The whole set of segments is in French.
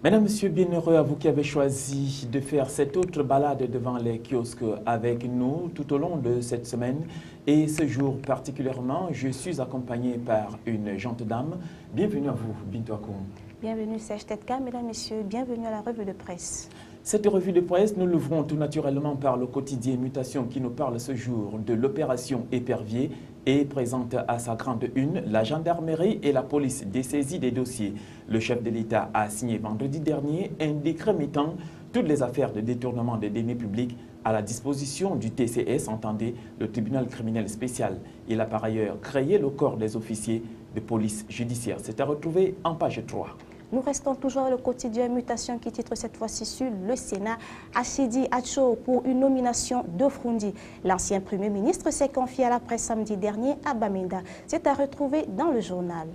Mesdames, Messieurs, bien heureux à vous qui avez choisi de faire cette autre balade devant les kiosques avec nous tout au long de cette semaine. Et ce jour particulièrement, je suis accompagné par une gentille dame. Bienvenue à vous, Bintou Akoum. Bienvenue Serge Tetka, mesdames, messieurs, bienvenue à la revue de presse. Cette revue de presse, nous l'ouvrons tout naturellement par le quotidien Mutation qui nous parle ce jour de l'opération Épervier et présente à sa grande une la gendarmerie et la police dessaisis des dossiers. Le chef de l'État a signé vendredi dernier un décret mettant toutes les affaires de détournement des deniers publics à la disposition du TCS, entendez le tribunal criminel spécial. Il a par ailleurs créé le corps des officiers de police judiciaire. C'est à retrouver en page 3. Nous restons toujours le quotidien Mutation qui titre cette fois-ci sur le Sénat. Achidi Acho pour une nomination de Frundi. L'ancien Premier ministre s'est confié à la presse samedi dernier à Bamenda. C'est à retrouver dans le journal.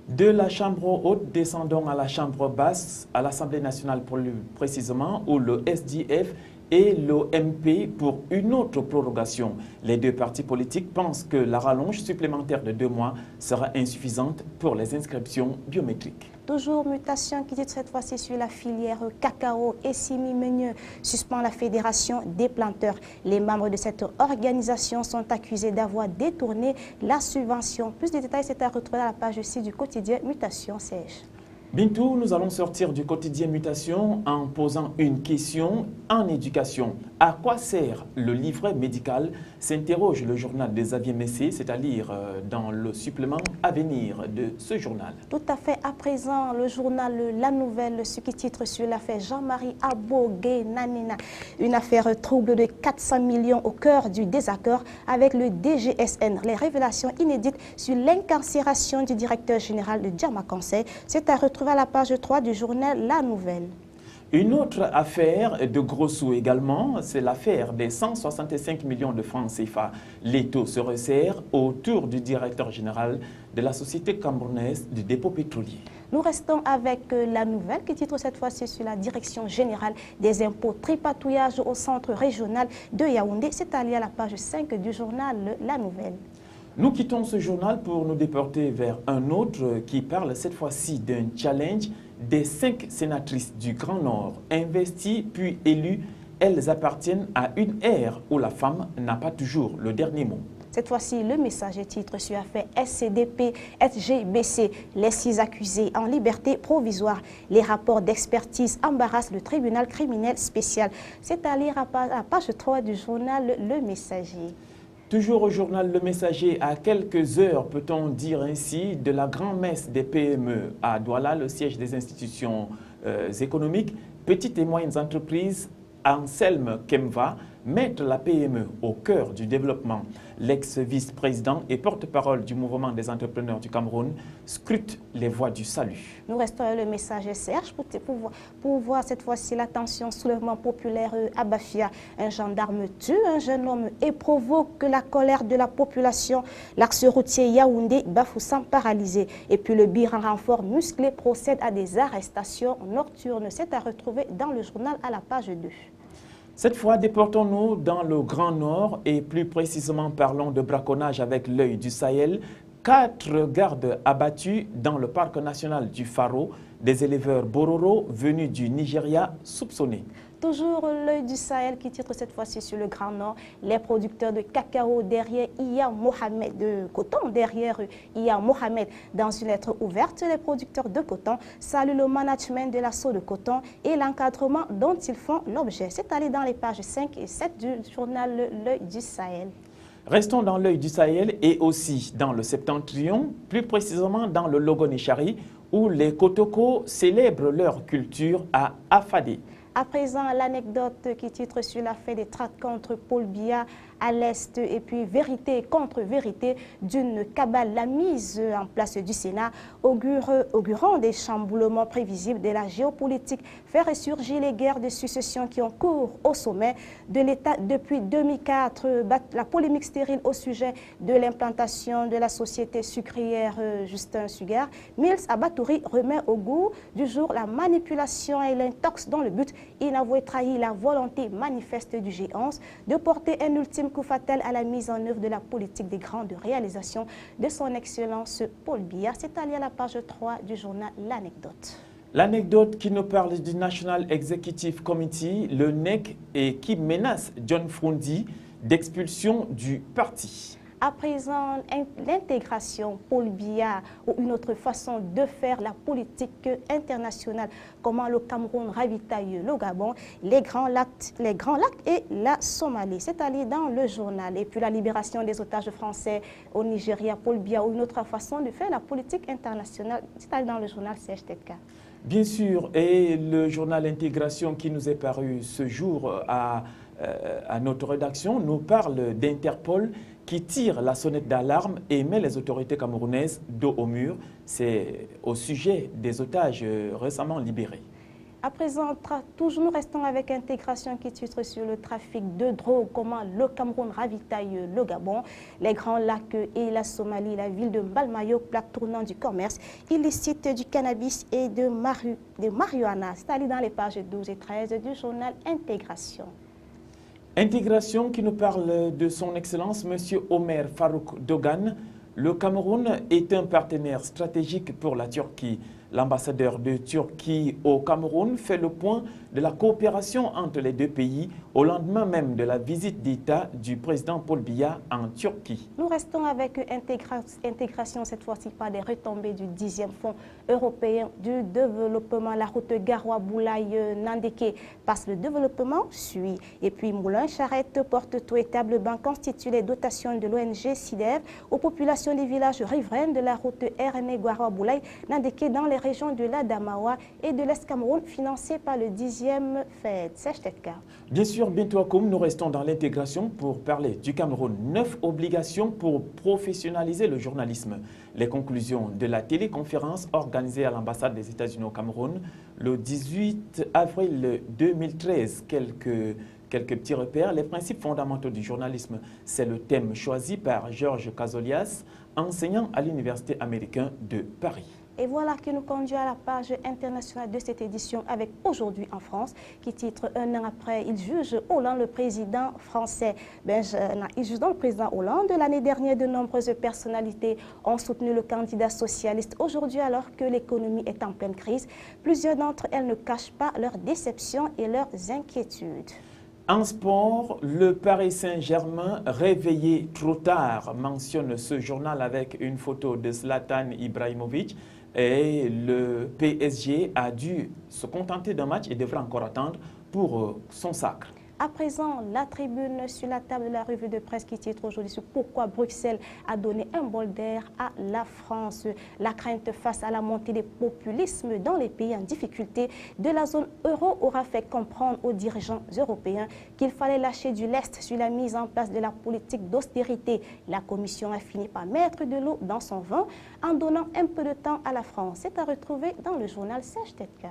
De la Chambre haute, descendons à la Chambre basse, à l'Assemblée nationale plus précisément, où le SDF et l'OMP pour une autre prorogation. Les deux partis politiques pensent que la rallonge supplémentaire de 2 mois sera insuffisante pour les inscriptions biométriques. Toujours Mutation qui dit cette fois-ci sur la filière cacao et Simi Meigneux suspend la Fédération des planteurs. Les membres de cette organisation sont accusés d'avoir détourné la subvention. Plus de détails, c'est à retrouver à la page 6 du quotidien Mutation Serge. Bintou, nous allons sortir du quotidien Mutation en posant une question en éducation. À quoi sert le livret médical? S'interroge le journal de Xavier Messé, c'est-à-dire dans le supplément à venir de ce journal. Tout à fait. À présent, le journal La Nouvelle, ce qui titre sur l'affaire Jean-Marie Abogué Nanina. Une affaire trouble de 400 millions au cœur du désaccord avec le DGSN. Les révélations inédites sur l'incarcération du directeur général de Diama Conseil, c'est à retrouver à la page 3 du journal La Nouvelle. Une autre affaire de gros sous également, c'est l'affaire des 165 millions de francs CFA. L'étau se resserre autour du directeur général de la société camerounaise du dépôt pétrolier. Nous restons avec La Nouvelle qui titre cette fois-ci sur la direction générale des impôts tripatouillage au centre régional de Yaoundé. C'est allié à la page 5 du journal La Nouvelle. Nous quittons ce journal pour nous déporter vers un autre qui parle cette fois-ci d'un challenge des 5 sénatrices du Grand Nord investies puis élues. Elles appartiennent à une ère où la femme n'a pas toujours le dernier mot. Cette fois-ci, le message titre sur l'affaire SCDP, SGBC, les 6 accusés en liberté provisoire. Les rapports d'expertise embarrassent le tribunal criminel spécial. C'est à lire à la page 3 du journal Le Messager. Toujours au journal Le Messager, à quelques heures, peut-on dire ainsi, de la grand-messe des PME à Douala, le siège des institutions économiques, petites et moyennes entreprises, Anselme Kemva, mettre la PME au cœur du développement. L'ex-vice-président et porte-parole du mouvement des entrepreneurs du Cameroun scrute les voies du salut. Nous restons avec le message Serge pour voir cette fois-ci l'attention soulèvement populaire à Bafia. Un gendarme tue un jeune homme et provoque la colère de la population. L'axe routier Yaoundé Bafoussam paralysé. Et puis le bilan renfort musclé procède à des arrestations nocturnes. C'est à retrouver dans le journal à la page 2. Cette fois, déportons-nous dans le Grand Nord et plus précisément parlons de braconnage avec l'œil du Sahel. 4 gardes abattus dans le parc national du Faro, des éleveurs Bororo venus du Nigeria soupçonnés. Toujours l'œil du Sahel qui titre cette fois-ci sur le Grand Nord. Les producteurs de cacao derrière Iya Mohamed, de coton derrière Iya Mohamed. Dans une lettre ouverte, les producteurs de coton saluent le management de l'assaut de coton et l'encadrement dont ils font l'objet. C'est allé dans les pages 5 et 7 du journal L'œil du Sahel. Restons dans l'œil du Sahel et aussi dans le Septentrion, plus précisément dans le Logonéchari, où les Kotoko célèbrent leur culture à Afadé. À présent, l'anecdote qui titre sur l'affaire des traques contre Paul Biya à l'Est et puis vérité contre vérité d'une cabale. La mise en place du Sénat augurant des chamboulements prévisibles de la géopolitique, fait ressurgir les guerres de succession qui ont cours au sommet de l'État depuis 2004. La polémique stérile au sujet de l'implantation de la société sucrière Justin Sugar. Mills Abatouri remet au goût du jour la manipulation et l'intox dans le but inavoué trahir la volonté manifeste du G11 de porter un ultime coup fatal à la mise en œuvre de la politique des grandes réalisations de son Excellence Paul Biya. C'est allé à la page 3 du journal L'Anecdote. L'anecdote qui nous parle du National Executive Committee, le NEC, et qui menace John Frondi d'expulsion du parti. À présent, l'intégration, Paul Biya, ou une autre façon de faire la politique internationale, comment le Cameroun ravitaille le Gabon, les grands lacs et la Somalie. C'est allé dans le journal. Et puis la libération des otages français au Nigeria, Paul Biya, ou une autre façon de faire la politique internationale. C'est allé dans le journal CHTK. Bien sûr, et le journal Intégration qui nous est paru ce jour à notre rédaction nous parle d'Interpol qui tire la sonnette d'alarme et met les autorités camerounaises dos au mur. C'est au sujet des otages récemment libérés. À présent, toujours nous restons avec Intégration qui titre sur le trafic de drogue, comment le Cameroun ravitaille le Gabon, les grands lacs et la Somalie, la ville de Mbalmayo, plaque tournant du commerce illicite du cannabis et de marijuana. C'est allé dans les pages 12 et 13 du journal Intégration. Intégration qui nous parle de son Excellence, M. Omer Farouk Dogan. Le Cameroun est un partenaire stratégique pour la Turquie. L'ambassadeur de Turquie au Cameroun fait le point de la coopération entre les deux pays au lendemain même de la visite d'État du président Paul Biya en Turquie. Nous restons avec Intégration, cette fois-ci par des retombées du 10e Fonds européen du développement. La route Garoua-Boulaye-Nandeke passe, le développement suit. Et puis Moulin, Charrette, Porte-Tout et Table-Banc constituent les dotations de l'ONG SIDEV aux populations des villages riverains de la route RN-Garoua-Boulaye-Nandeke dans les régions de l'Adamawa et de l'Est Cameroun, financées par le 10e FED. Bien sûr, bientôt à Koum, nous restons dans l'intégration pour parler du Cameroun. 9 obligations pour professionnaliser le journalisme. Les conclusions de la téléconférence organisée à l'ambassade des États-Unis au Cameroun le 18 avril 2013. Quelques petits repères. Les principes fondamentaux du journalisme, c'est le thème choisi par Georges Cazolias, enseignant à l'Université américaine de Paris. Et voilà qui nous conduit à la page internationale de cette édition avec Aujourd'hui en France, qui titre « Un an après, il juge Hollande, le président français ». Il juge donc le président Hollande. L'année dernière, de nombreuses personnalités ont soutenu le candidat socialiste. Aujourd'hui, alors que l'économie est en pleine crise, plusieurs d'entre elles ne cachent pas leurs déceptions et leurs inquiétudes. En sport, le Paris Saint-Germain, réveillé trop tard, mentionne ce journal avec une photo de Zlatan Ibrahimovic. Et le PSG a dû se contenter d'un match et devra encore attendre pour son sacre. À présent, la tribune sur la table de la revue de presse qui titre aujourd'hui sur pourquoi Bruxelles a donné un bol d'air à la France. La crainte face à la montée des populismes dans les pays en difficulté de la zone euro aura fait comprendre aux dirigeants européens qu'il fallait lâcher du lest sur la mise en place de la politique d'austérité. La Commission a fini par mettre de l'eau dans son vin en donnant un peu de temps à la France. C'est à retrouver dans le journal CHTK.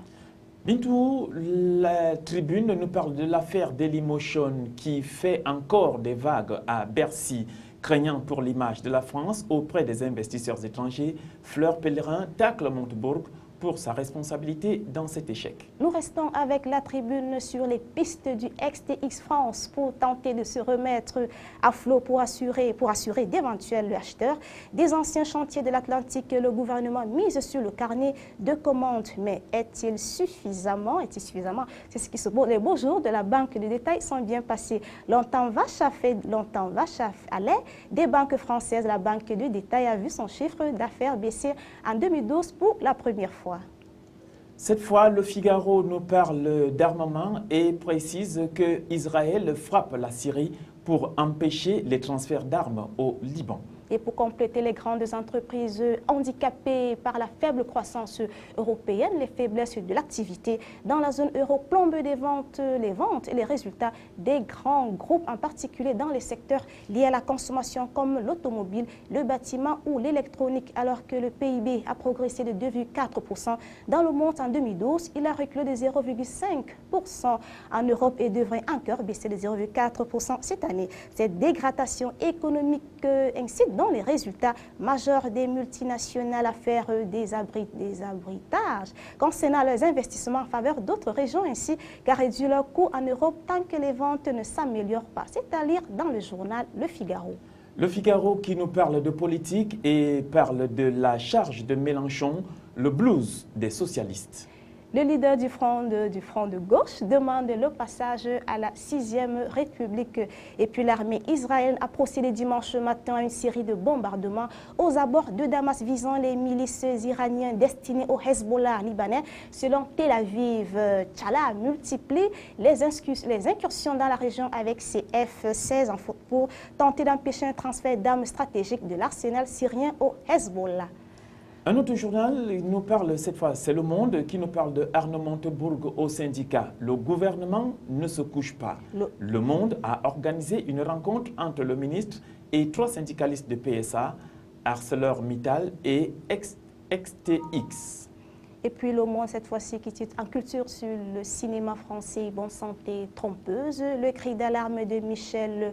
Bintou, la tribune nous parle de l'affaire Dailymotion qui fait encore des vagues à Bercy, craignant pour l'image de la France auprès des investisseurs étrangers. Fleur Pellerin tacle Montebourg pour sa responsabilité dans cet échec. Nous restons avec la tribune sur les pistes du ex-TX France pour tenter de se remettre à flot pour assurer d'éventuels acheteurs. Des anciens chantiers de l'Atlantique, le gouvernement mise sur le carnet de commandes. Mais est-il suffisamment? C'est ce qui se passe. Les beaux jours de la banque de détail sont bien passés. Longtemps vache allait. Des banques françaises, la banque de détail a vu son chiffre d'affaires baisser en 2012 pour la première fois. Cette fois, le Figaro nous parle d'armement et précise que Israël frappe la Syrie pour empêcher les transferts d'armes au Liban. Et pour compléter, les grandes entreprises handicapées par la faible croissance européenne, les faiblesses de l'activité dans la zone euro plombent les ventes et les résultats des grands groupes, en particulier dans les secteurs liés à la consommation comme l'automobile, le bâtiment ou l'électronique. Alors que le PIB a progressé de 2,4% dans le monde en 2012, il a reculé de 0,5% en Europe et devrait encore baisser de 0,4% cette année. Cette dégradation économique incite dans les résultats majeurs des multinationales à faire des abritages concernant leurs investissements en faveur d'autres régions ainsi qu'à réduire leurs coûts en Europe tant que les ventes ne s'améliorent pas. C'est à lire dans le journal Le Figaro. Le Figaro qui nous parle de politique et parle de la charge de Mélenchon, le blues des socialistes. Le leader du front de gauche demande le passage à la 6e République. Et puis l'armée israélienne a procédé dimanche matin à une série de bombardements aux abords de Damas visant les milices iraniennes destinées au Hezbollah libanais. Selon Tel Aviv, Tchala multiplie les incursions dans la région avec ses F-16 pour tenter d'empêcher un transfert d'armes stratégiques de l'arsenal syrien au Hezbollah. Un autre journal nous parle, cette fois, c'est Le Monde, qui nous parle de Arnaud Montebourg au syndicat. Le gouvernement ne se couche pas. Le Monde a organisé une rencontre entre le ministre et 3 syndicalistes de PSA, ArcelorMittal et XTX. Et puis Le Monde, cette fois-ci, qui titre en culture sur le cinéma français, bonne santé trompeuse, le cri d'alarme de Michel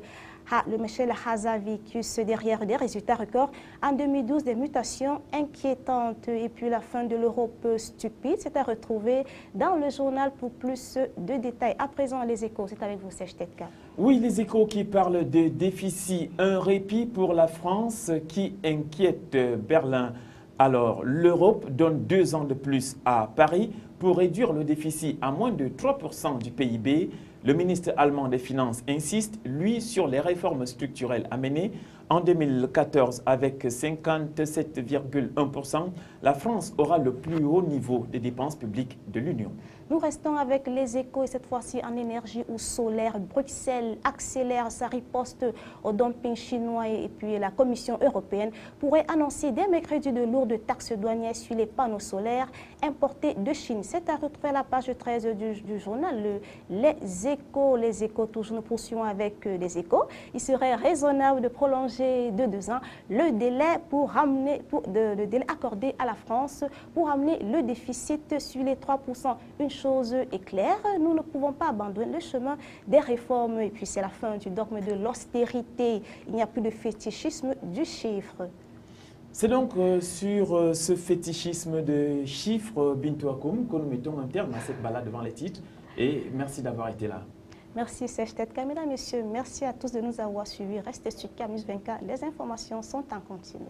Hazavicus derrière des résultats records. En 2012, des mutations inquiétantes et puis la fin de l'Europe stupide. C'est à retrouver dans le journal pour plus de détails. À présent, les échos, c'est avec vous, Serge Tetka. Oui, les échos qui parlent de déficit, un répit pour la France qui inquiète Berlin. Alors, l'Europe donne 2 ans de plus à Paris pour réduire le déficit à moins de 3% du PIB. Le ministre allemand des Finances insiste, lui, sur les réformes structurelles à mener. En 2014, avec 57,1%, la France aura le plus haut niveau de dépenses publiques de l'Union. Nous restons avec les échos et cette fois-ci en énergie ou solaire. Bruxelles accélère sa riposte au dumping chinois et puis la Commission européenne pourrait annoncer dès mercredi de lourdes taxes douanières sur les panneaux solaires importés de Chine. C'est à retrouver à la page 13 du journal Les Échos. Les Échos, toujours nous poursuivons avec les Échos. Il serait raisonnable de prolonger de 2 ans le délai le délai accordé à la France pour ramener le déficit sur les 3%. Une chose est claire, nous ne pouvons pas abandonner le chemin des réformes et puis c'est la fin du dogme de l'austérité. Il n'y a plus de fétichisme du chiffre. C'est donc sur ce fétichisme de chiffres, Bintou Akoum, que nous mettons un terme à cette balade devant les titres et merci d'avoir été là. Merci Serge Tetka. Mesdames, Messieurs, merci à tous de nous avoir suivis. Restez sur Camus 24, les informations sont en continu.